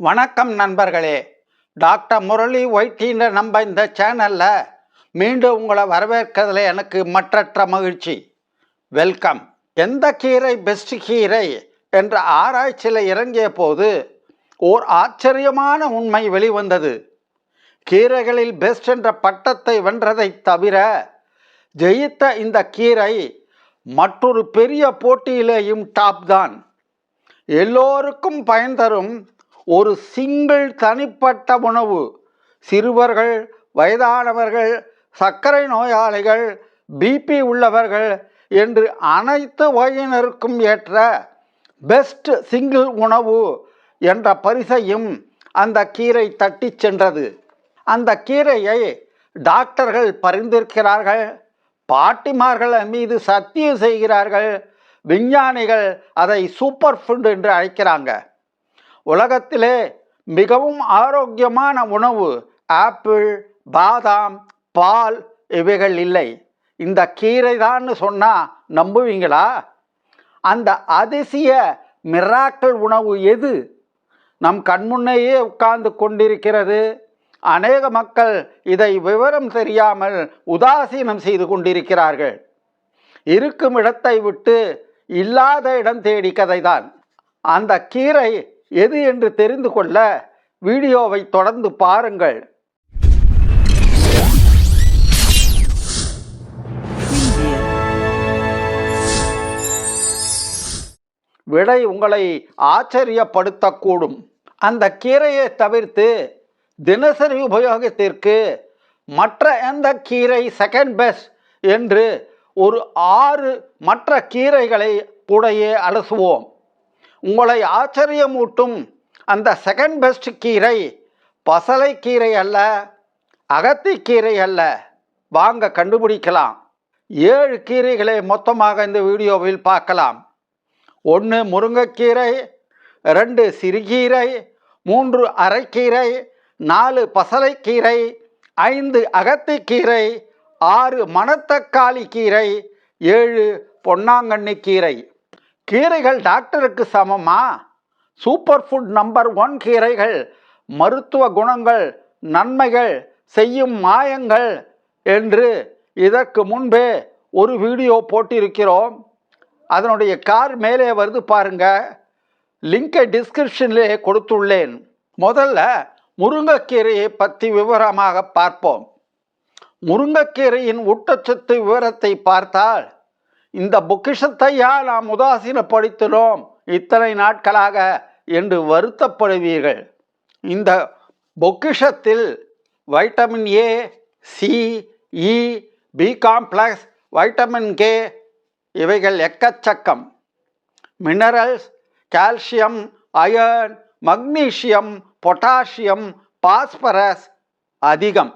வணக்கம் நண்பர்களே. டாக்டர் முரளி ஒய்டின்ற நம்ம இந்த சேனலில் மீண்டும் உங்களை வரவேற்கிறதுல எனக்கு மற்றற்ற மகிழ்ச்சி. வெல்கம். எந்த கீரை பெஸ்ட் கீரை என்ற ஆராய்ச்சியில் இறங்கிய போது ஓர் ஆச்சரியமான உண்மை வெளிவந்தது. கீரைகளில் பெஸ்ட் என்ற பட்டத்தை வென்றதை தவிர ஜெயித்த இந்த கீரை மற்றொரு பெரிய போட்டியிலேயும் டாப் தான். எல்லோருக்கும் பயன் தரும் ஒரு சிங்கிள் தனிப்பட்ட உணவு. சிறுவர்கள், வயதானவர்கள், சர்க்கரை நோயாளிகள், பிபி உள்ளவர்கள் என்று அனைத்து வகையினருக்கும் ஏற்ற பெஸ்ட் சிங்கிள் உணவு என்ற பரிசையும் அந்த கீரை தட்டி சென்றது. அந்த கீரையை டாக்டர்கள் பரிந்துரைக்கிறார்கள், பாட்டிமார்கள் மீது சத்தியம் செய்கிறார்கள், விஞ்ஞானிகள் அதை சூப்பர் ஃபுட் என்று அழைக்கிறாங்க. உலகத்திலே மிகவும் ஆரோக்கியமான உணவு ஆப்பிள், பாதாம், பால் இவைகள் இல்லை. இந்த கீரை தான் சொன்னால் நம்புவீங்களா? அந்த அதிசய மிராக்கிள் உணவு எது நம் கண்முன்னையே உட்கார்ந்து கொண்டிருக்கிறது? அநேக மக்கள் இதை விவரம் தெரியாமல் உதாசீனம் செய்து கொண்டிருக்கிறார்கள். இருக்கும் இடத்தை விட்டு இல்லாத இடம் தேடி கதைதான். அந்த கீரை எது என்று தெரிந்து கொள்ள வீடியோவை தொடர்ந்து பாருங்கள். விடை உங்களை ஆச்சரியப்படுத்தக்கூடும். அந்த கீரையை தவிர்த்து தினசரி உபயோகத்திற்கு மற்ற எந்த கீரை செகண்ட் பெஸ்ட் என்று ஒரு 6 மற்ற கீரைகளை கூடையே அலசுவோம். உங்களை ஆச்சரியமூட்டும் அந்த செகண்ட் பெஸ்ட் கீரை பசலைக்கீரை அல்ல, அகத்திக்கீரை அல்ல. வாங்க கண்டுபிடிக்கலாம். 7 கீரைகளை மொத்தமாக இந்த வீடியோவில் பார்க்கலாம். 1 முருங்கைக்கீரை, 2 சிறுகீரை, 3 அரைக்கீரை, 4 பசலைக்கீரை, 5 அகத்திக்கீரை, 6 மணத்தக்காளி கீரை, 7 பொன்னாங்கண்ணி கீரை. கீரைகள் டாக்டருக்கு சமமா? சூப்பர் ஃபுட் நம்பர் 1 கீரைகள் மருத்துவ குணங்கள், நன்மைகள், செய்யும் மாயங்கள் என்று இதற்கு முன்பே ஒரு வீடியோ போட்டிருக்கிறோம். அதனுடைய கார் மேலே வருது பாருங்க. லிங்கை டிஸ்கிரிப்ஷனிலே கொடுத்துள்ளேன். முதல்ல முருங்கைக்கீரையை பற்றி விவரமாக பார்ப்போம். முருங்கைக்கீரையின் ஊட்டச்சத்து விவரத்தை பார்த்தால் இந்த பொக்கிஷத்தையா நாம் உதாசீனப்படுத்தினோம் இத்தனை நாட்களாக என்று வருத்தப்படுவீர்கள். இந்த பொக்கிஷத்தில் vitamin A, C, E, B complex, vitamin K இவைகள் எக்கச்சக்கம். Minerals, calcium, iron, magnesium, potassium, phosphorus அதிகம்.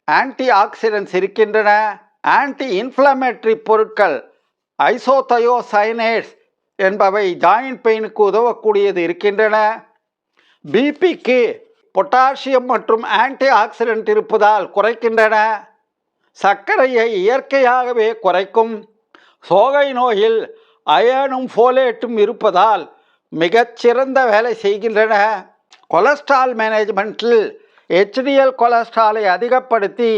ஆன்டி ஆக்சிடென்ட்ஸ் இருக்கின்றன. ஆன்டி இன்ஃப்ளமேட்டரி பொருட்கள் ஐசோதயோசைனேட்ஸ் என்பவை ஜாயின்ட் பெயினுக்கு உதவக்கூடியது இருக்கின்றன. பிபிக்கு பொட்டாசியம் மற்றும் ஆன்டி ஆக்சிடென்ட் இருப்பதால் குறைக்கின்றன. சர்க்கரையை இயற்கையாகவே குறைக்கும். சோகை நோயில் அயனும் ஃபோலேட்டும் இருப்பதால் மிகச்சிறந்த வேலை செய்கின்றன. கொலஸ்ட்ரால் மேனேஜ்மெண்ட்டில் HDL கொலஸ்ட்ராலை அதிகப்படுத்தி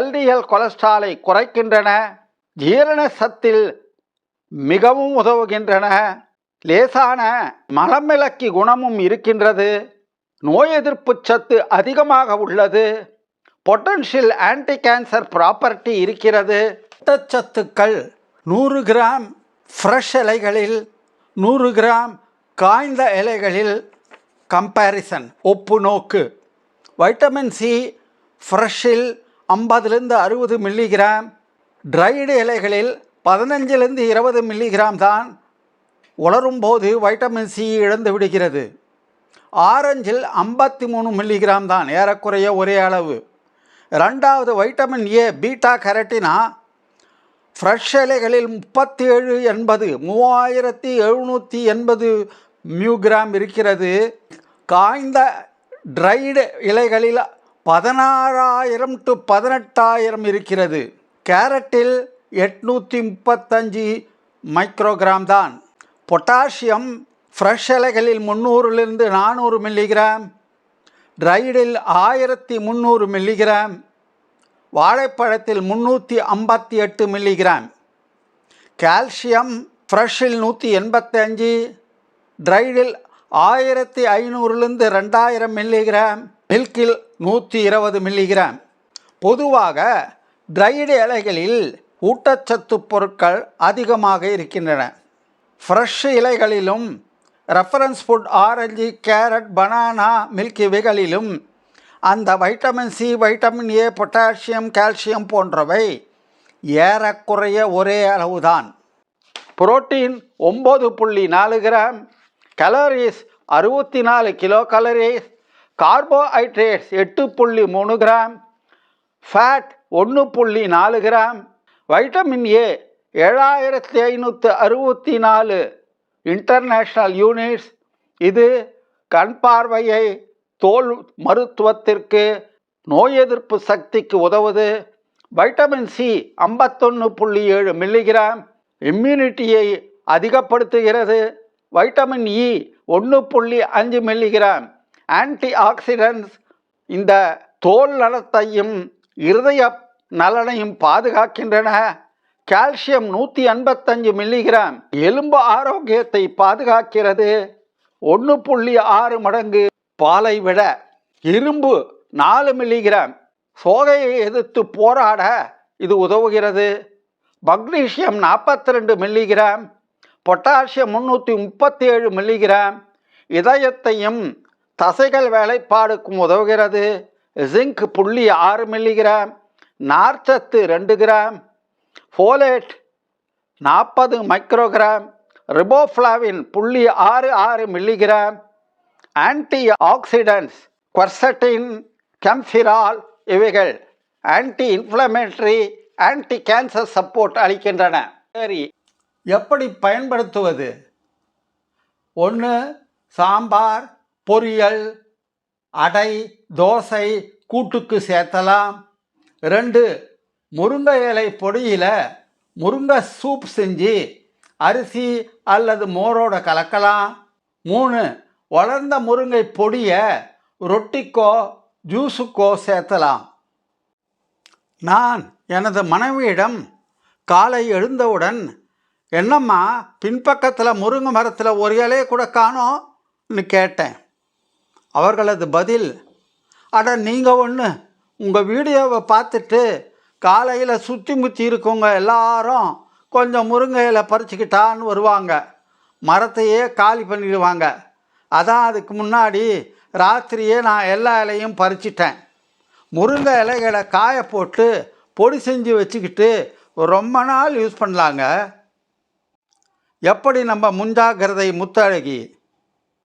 LDL கொலஸ்ட்ராலை குறைக்கின்றன. ஜீரண சத்தில் மிகவும் உதவுகின்றன. லேசான மலமிளக்கி குணமும் இருக்கின்றது. நோய் எதிர்ப்பு சத்து அதிகமாக உள்ளது. பொட்டன்ஷியல் ஆன்டி கேன்சர் ப்ராப்பர்ட்டி இருக்கிறது. ஊட்டச்சத்துக்கள் 100 கிராம் ஃப்ரெஷ் இலைகளில், 100 கிராம் காய்ந்த இலைகளில் கம்பேரிசன் ஒப்பு நோக்கு. வைட்டமின் சி ஃப்ரெஷ்ஷில் 50லிருந்து 60 மில்லிகிராம், ட்ரைடு இலைகளில் 15லிருந்து 20 மில்லிகிராம் தான். உலரும்போது வைட்டமின் சி இழந்து விடுகிறது. ஆரஞ்சில் 53 மில்லிகிராம் தான், ஏறக்குறைய ஒரே அளவு. 2வது வைட்டமின் ஏ பீட்டா கரட்டினா ஃப்ரெஷ் இலைகளில் 3780 மியூகிராம் இருக்கிறது. காய்ந்த ட்ரைடு இலைகளில் 16,000 to 18,000 இருக்கிறது. கேரட்டில் 835 மைக்ரோகிராம் தான். பொட்டாசியம் ஃப்ரெஷ் இலைகளில் 300லிருந்து 400 மில்லிகிராம், ட்ரைடில் 1300 மில்லிகிராம், வாழைப்பழத்தில் 358 மில்லிகிராம். கால்சியம் ஃப்ரெஷ்ஷில் 185, ட்ரைடில் 1500லிருந்து 2000 மில்லிகிராம், மில்கில் 120 மில்லிகிராம். பொதுவாக ட்ரைடு இலைகளில் ஊட்டச்சத்து பொருட்கள் அதிகமாக இருக்கின்றன. ஃப்ரெஷ் இலைகளிலும் reference food orange, carrot, banana, milk இவைகளிலும் அந்த vitamin C, vitamin A, potassium, calcium போன்றவை ஏறக்குறைய ஒரே அளவுதான். Protein 9.4 gram, calories 64 kilo calories, carbohydrates 8.3 gram, fat 1.4 gram, vitamin A 7564 international units. இது கண் பார்வையை, தோல் மருத்துவத்திற்கு, நோய் எதிர்ப்பு சக்திக்கு உதவுது. வைட்டமின் சி 51.7 மில்லிகிராம், இம்யூனிட்டியை அதிகப்படுத்துகிறது. Vitamin E 1.5 milligram, antioxidants இந்த தோல் நலத்தையும் இருதய நலனையும் பாதுகாக்கின்றன. கால்சியம் 185 மில்லிகிராம், எலும்பு ஆரோக்கியத்தை பாதுகாக்கிறது 1.6 மடங்கு பாலை விட. இரும்பு 4 மில்லிகிராம், சோகையை எதிர்த்து போராட இது உதவுகிறது. மக்னீசியம் 42 மில்லிகிராம், பொட்டாசியம் 337 மில்லிகிராம், இதயத்தையும் தசைகள் வேலைப்பாடுக்கும் உதவுகிறது. ஜிங்க் 0.6 மில்லிகிராம், நார்ச்சத்து 2 gram, folate 40 microgram, riboflavin 0.66 milligram, antioxidants quercetin, kaempferol இவைகள் anti inflammatory, anti cancer support அளிக்கின்றன. சரி, எப்படி பயன்படுத்துவது? 1. சாம்பார், பொரியல், அடை, தோசை, கூட்டுக்கு சேர்த்தலாம். 2. முருங்கை இலை பொடியில் முருங்கை சூப் செஞ்சு அரிசி அல்லது மோரோட கலக்கலாம். 3. வளர்ந்த முருங்கை பொடியை ரொட்டிக்கோ ஜூஸுக்கோ சேர்த்தலாம். நான் எனது மனைவியிடம் காலை எழுந்தவுடன், என்னம்மா பின்பக்கத்தில் முருங்கை மரத்தில் ஒரு இலையை கூட காணோம்னு கேட்டேன். அவர்களது பதில், அட நீங்கள் ஒன்று, உங்கள் வீடியோவை பார்த்துட்டு காலையில் சுற்றி முற்றி இருக்கவங்க எல்லாரும் கொஞ்சம் முருங்கை இலை பறிச்சுக்கிட்டான்னு வருவாங்க, மரத்தையே காலி பண்ணிடுவாங்க. அதான் அதுக்கு முன்னாடி ராத்திரியே நான் எல்லா இலையும் பறிச்சிட்டேன். முருங்கை இலைகளை காய போட்டு பொடி செஞ்சு வச்சுக்கிட்டு ரொம்ப நாள் யூஸ் பண்ணலாங்க. எப்படி நம்ம முன்ஜாகிரதை முத்தழகி?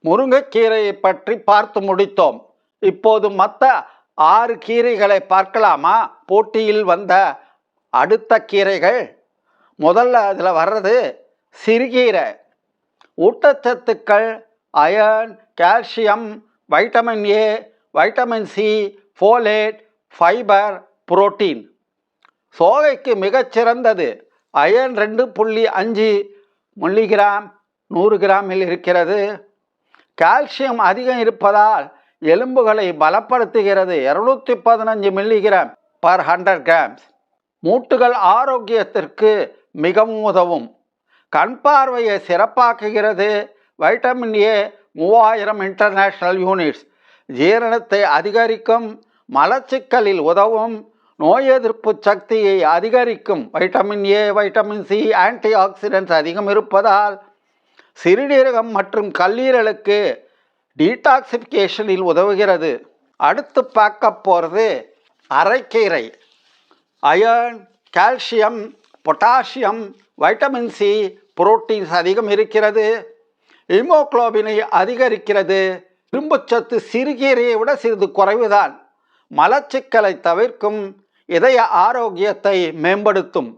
முருங்கைக்கீரையை பற்றி பார்த்து முடித்தோம். இப்போது மற்ற 6 கீரைகளை பார்க்கலாமா? போட்டியில் வந்த அடுத்த கீரைகள். முதல்ல அதில் வர்றது சிறுகீரை. ஊட்டச்சத்துக்கள் iron, calcium, vitamin A, vitamin C, folate, fibre, protein. சோகைக்கு மிகச்சிறந்தது. அயர்ன் 2.5 மில்லிகிராம் 100 கிராமில் இருக்கிறது. கால்சியம் அதிகம் இருப்பதால் எலும்புகளை பலப்படுத்துகிறது 215 மில்லிகிராம் பர் 100 கிராம்ஸ். மூட்டுகள் ஆரோக்கியத்திற்கு மிகவும் உதவும். கண் பார்வையை சிறப்பாக்குகிறது. Vitamin A 3000 international units. ஜீரணத்தை அதிகரிக்கும், மலச்சிக்கலில் உதவும், நோய் எதிர்ப்பு சக்தியை அதிகரிக்கும். Vitamin A, vitamin C, antioxidants அதிகம் இருப்பதால் சிறுநீரகம் மற்றும் கல்லீரலுக்கு டீடாக்சிஃபிகேஷனில் உதவுகிறது. அடுத்து பார்க்க போகிறது அரைக்கீரை. Iron, calcium, potassium, vitamin C, proteins அதிகம் இருக்கிறது. ஹீமோகுளோபினை அதிகரிக்கிறது. இரும்புச்சத்து சிறுகீரையை விட சிறிது குறைவுதான். மலச்சிக்கலை தவிர்க்கும், இதய ஆரோக்கியத்தை மேம்படுத்தும்.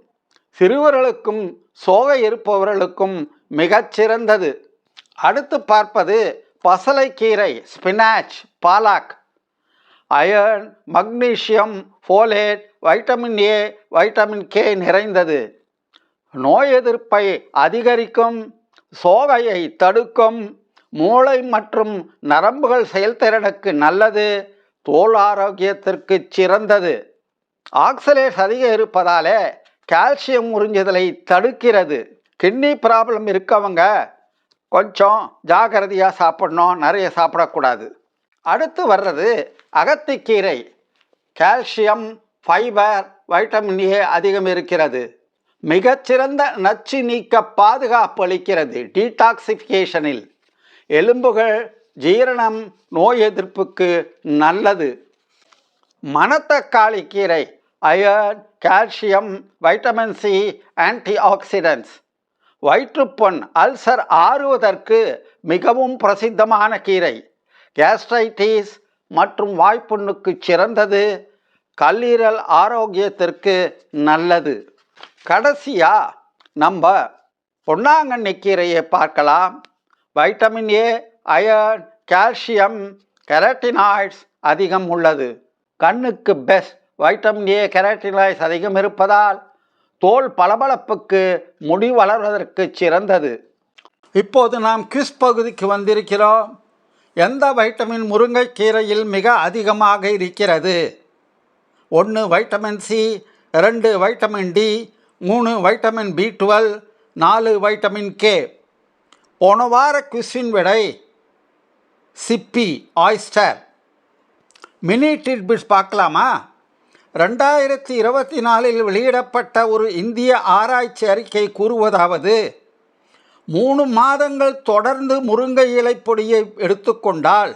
சிறுவர்களுக்கும் சோகை இருப்பவர்களுக்கும் மிகச்சிறந்தது. அடுத்து பார்ப்பது பசலைக்கீரை, spinach, palak. Iron, magnesium, folate, vitamin A, vitamin K நிறைந்தது. நோய் எதிர்ப்பை அதிகரிக்கும், சோகையை தடுக்கும், மூளை மற்றும் நரம்புகள் செயல்திறனுக்கு நல்லது, தோல் ஆரோக்கியத்திற்கு சிறந்தது. ஆக்சலேட்ஸ் அதிகம் இருப்பதாலே கால்சியம் உறிஞ்சுதலை தடுக்கிறது. கிட்னி ப்ராப்ளம் இருக்கவங்க கொஞ்சம் ஜாகிரதையாக சாப்பிடணும், நிறைய சாப்பிடக்கூடாது. அடுத்து வர்றது அகத்திக்கீரை. கால்சியம், ஃபைபர், வைட்டமின் ஏ அதிகம் இருக்கிறது. மிகச்சிறந்த நச்சு நீக்க பாதுகாப்பு அளிக்கிறது. டீடாக்சிஃபிகேஷனில் எலும்புகள், ஜீரணம், நோய் எதிர்ப்புக்கு நல்லது. மணத்தக்காளி கீரை iron, calcium, vitamin C, antioxidants. வயிற்றுப்புண், அல்சர் ஆறுவதற்கு மிகவும் பிரசித்தமான கீரை. கேஸ்ட்ரைட்டிஸ் மற்றும் வாய்ப்புண்ணுக்கு சிறந்தது. கல்லீரல் ஆரோக்கியத்திற்கு நல்லது. கடைசியா நம்ம பொன்னாங்கண்ணி கீரையை பார்க்கலாம். வைட்டமின் ஏ, அயர்ன், கால்சியம், கெரட்டினாய்ட்ஸ் அதிகம் உள்ளது. கண்ணுக்கு பெஸ்ட். வைட்டமின் ஏ, கெரட்டினாய்ட்ஸ் அதிகம் இருப்பதால் தோல் பளபளப்புக்கு, முடி வளர்வதற்கு சிறந்தது. இப்போது நாம் குவிஸ் பகுதிக்கு வந்திருக்கிறோம். எந்த வைட்டமின் முருங்கைக்கீரையில் மிக அதிகமாக இருக்கிறது? 1 vitamin C, 2 vitamin D, 3 vitamin B12, 4 vitamin K. போன வார குவிஸின் விடை சிப்பி, ஆயிஸ்டர். மினி டிட்பிட்ஸ் பார்க்கலாமா? 2024 வெளியிடப்பட்ட ஒரு இந்திய ஆராய்ச்சி அறிக்கை கூறுவதாவது, 3 மாதங்கள் தொடர்ந்து முருங்கை இலை பொடியை எடுத்துக்கொண்டால்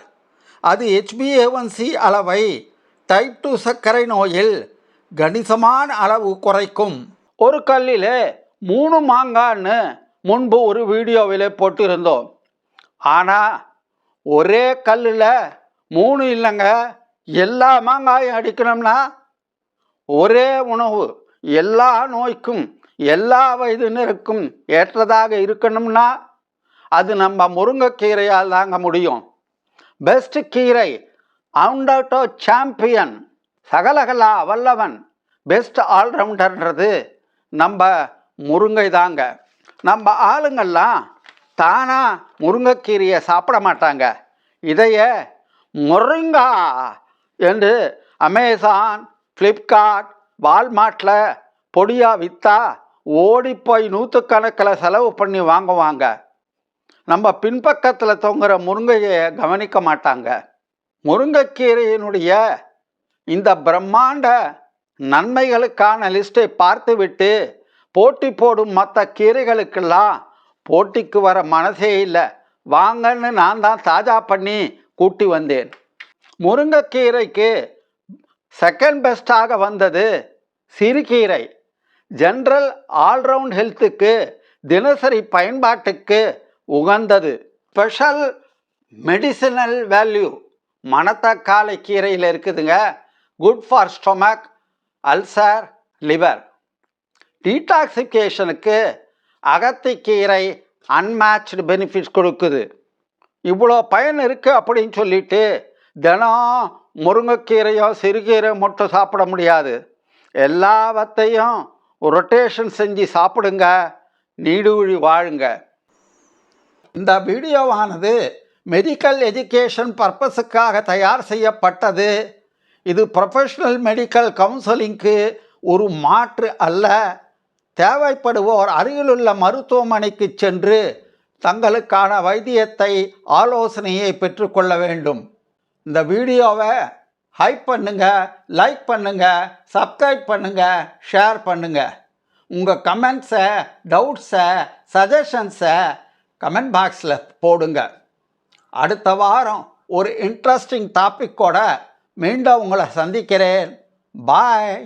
அது HbA1c அளவை டைப் 2 சர்க்கரை நோயில் கணிசமான அளவு குறைக்கும். ஒரு கல்லில் 3 மாங்கான்னு முன்பு ஒரு வீடியோவில் போட்டிருந்தோம். ஆனால் ஒரே கல்லில் 3 இல்லைங்க, எல்லா மாங்காயும் அடிக்கணும்னா ஒரே உணவு எல்லா நோய்க்கும் எல்லா வயதினருக்கும் ஏற்றதாக இருக்கணும்னா அது நம்ம முருங்கைக்கீரையால் தாங்க முடியும். பெஸ்ட் கீரை, அவுண்டோ சாம்பியன், சகலகலா வல்லவன், பெஸ்ட் ஆல்ரவுண்டர்ன்றது நம்ம முருங்கை தாங்க. நம்ம ஆளுங்கள்லாம் தானாக முருங்கைக்கீரையை சாப்பிட மாட்டாங்க. இதைய முருங்கா என்று அமேசான், ஃப்ளிப்கார்ட், வால்மார்ட்டில் பொடியாக விற்றா ஓடிப்போய் 100கணக்கில் செலவு பண்ணி வாங்குவாங்க. நம்ம பின்பக்கத்தில் தொங்குற முருங்கையை கவனிக்க மாட்டாங்க. முருங்கைக்கீரையினுடைய இந்த பிரம்மாண்ட நன்மைகளுக்கான லிஸ்ட்டை பார்த்துவிட்டு போட்டி போடும் மற்ற கீரைகளுக்கெல்லாம் போட்டிக்கு வர மனசே இல்லை. வாங்கன்னு நான் தான் தாஜா பண்ணி கூட்டி வந்தேன். முருங்கைக்கீரைக்கு செகண்ட் பெஸ்ட்டாக வந்தது சிறுகீரை. ஜென்ரல் ஆல்ரவுண்ட் ஹெல்த்துக்கு, தினசரி பயன்பாட்டுக்கு உகந்தது. ஸ்பெஷல் மெடிசினல் வேல்யூ மணத்தக்காளி கீரையில் இருக்குதுங்க. Good for stomach, ulcer, liver. டீடாக்சிஃபிகேஷனுக்கு அகத்திக்கீரை அன்மேட்ச்டு பெனிஃபிட்ஸ் கொடுக்குது. இவ்வளோ பயன் இருக்குது அப்படின்னு சொல்லிட்டு தினம் முருங்கைக்கீரையோ சிறுகீரை மட்டும் சாப்பிட முடியாது. எல்லாவற்றையும் ரொட்டேஷன் செஞ்சு சாப்பிடுங்க, நீடூழி வாழுங்க. இந்த வீடியோவானது மெடிக்கல் எஜுகேஷன் பர்பஸுக்காக தயார் செய்யப்பட்டது. இது ப்ரொஃபஷனல் மெடிக்கல் கவுன்சிலிங்க்கு ஒரு மாற்று அல்ல. தேவைப்படுவோர் அருகிலுள்ள மருத்துவமனைக்கு சென்று தங்களுக்கான வைத்தியத்தை, ஆலோசனையை பெற்றுக்கொள்ள வேண்டும். இந்த வீடியோவை ஹைப் பண்ணுங்கள், லைக் பண்ணுங்கள், சப்ஸ்கிரைப் பண்ணுங்கள், ஷேர் பண்ணுங்கள். உங்கள் கமெண்ட்ஸை, டவுட்ஸை, சஜஷன்ஸை கமெண்ட் பாக்ஸில் போடுங்க. அடுத்த வாரம் ஒரு இன்ட்ரெஸ்டிங் டாப்பிக்கோட மீண்டும் உங்களை சந்திக்கிறேன். பாய்.